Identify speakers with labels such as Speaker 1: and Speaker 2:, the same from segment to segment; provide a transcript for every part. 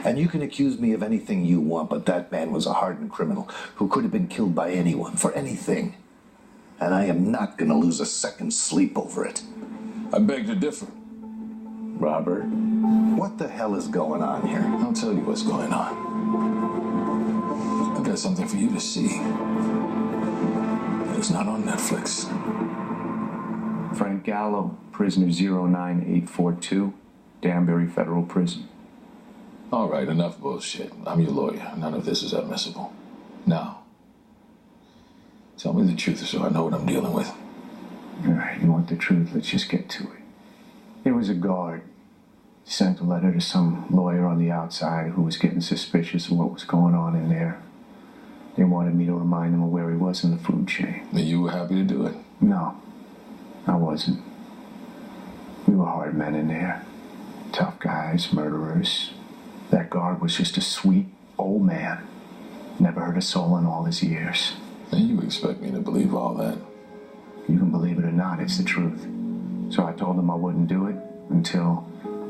Speaker 1: And you can accuse me of anything you want, but that man was a hardened criminal who could have been killed by anyone for anything. And I am not going to lose a second's sleep over it.
Speaker 2: I beg to differ.
Speaker 1: Robert, what the hell is going on here?
Speaker 2: I'll tell you what's going on. I've got something for you to see. It's not on Netflix.
Speaker 3: Frank Gallo, prisoner 09842, Danbury Federal Prison.
Speaker 2: All right, enough bullshit. I'm your lawyer. None of this is admissible. Now, tell me the truth so I know what I'm dealing with.
Speaker 3: All right, you want the truth? Let's just get to it. There was a guard. Sent a letter to some lawyer on the outside who was getting suspicious of what was going on in there. They wanted me to remind him of where he was in the food chain.
Speaker 2: And you were happy to do it?
Speaker 3: No, I wasn't. We were hard men in there. Tough guys, murderers. That guard was just a sweet old man. Never hurt a soul in all his years.
Speaker 2: And you expect me to believe all that?
Speaker 3: You can believe it or not, it's the truth. So I told them I wouldn't do it until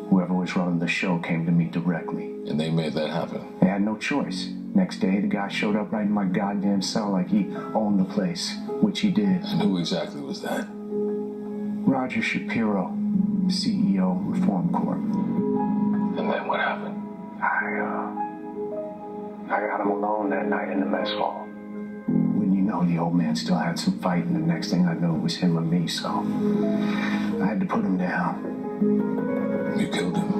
Speaker 3: whoever was running the show came to me directly.
Speaker 2: And they made that happen?
Speaker 3: They had no choice. Next day, the guy showed up right in my goddamn cell like he owned the place, which he did.
Speaker 2: And who exactly was that?
Speaker 3: Roger Shapiro, CEO, Reform Corp.
Speaker 2: And then what happened?
Speaker 3: I got him alone that night in the mess hall. When you know the old man still had some fight, and the next thing I knew it was him or me, so I had to put him down.
Speaker 2: You killed him?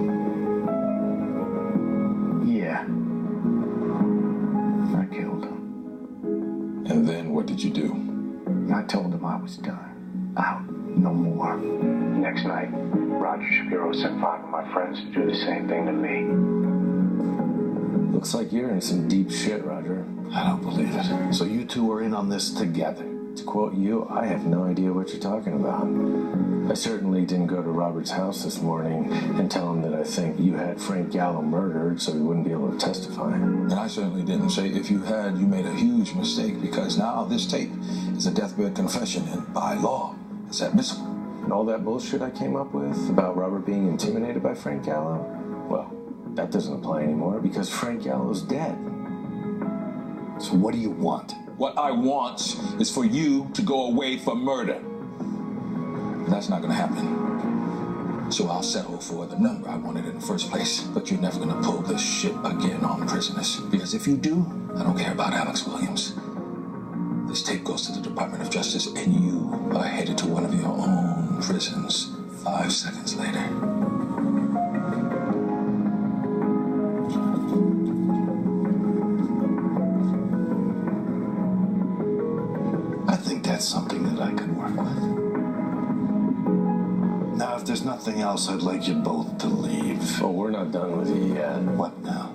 Speaker 3: Yeah. I killed him.
Speaker 2: And then what did you do?
Speaker 3: I told him I was done. Out. No more. Next night, Roger Shapiro sent 5 of my friends to do the same thing to me.
Speaker 4: Looks like you're in some deep shit, Roger.
Speaker 2: I don't believe it.
Speaker 1: So you two are in on this together?
Speaker 4: To quote you, I have no idea what you're talking about. I certainly didn't go to Robert's house this morning and tell him that I think you had Frank Gallo murdered so he wouldn't be able to testify.
Speaker 2: And I certainly didn't say if you had, you made a huge mistake, because now this tape is a deathbed confession and by law, it's admissible.
Speaker 4: And all that bullshit I came up with about Robert being intimidated by Frank Gallo? Well, that doesn't apply anymore because Frank Gallo's dead.
Speaker 1: So what do you want?
Speaker 2: What I want is for you to go away for murder. But that's not gonna happen. So I'll settle for the number I wanted in the first place. But you're never gonna pull this shit again on prisoners. Because if you do, I don't care about Alex Williams. This tape goes to the Department of Justice and you are headed to one of your own prisons 5 seconds later.
Speaker 1: I think that's something that I could work with. Now, if there's nothing else, I'd like you both to leave.
Speaker 4: Oh, we're not done with you yet.
Speaker 1: What now?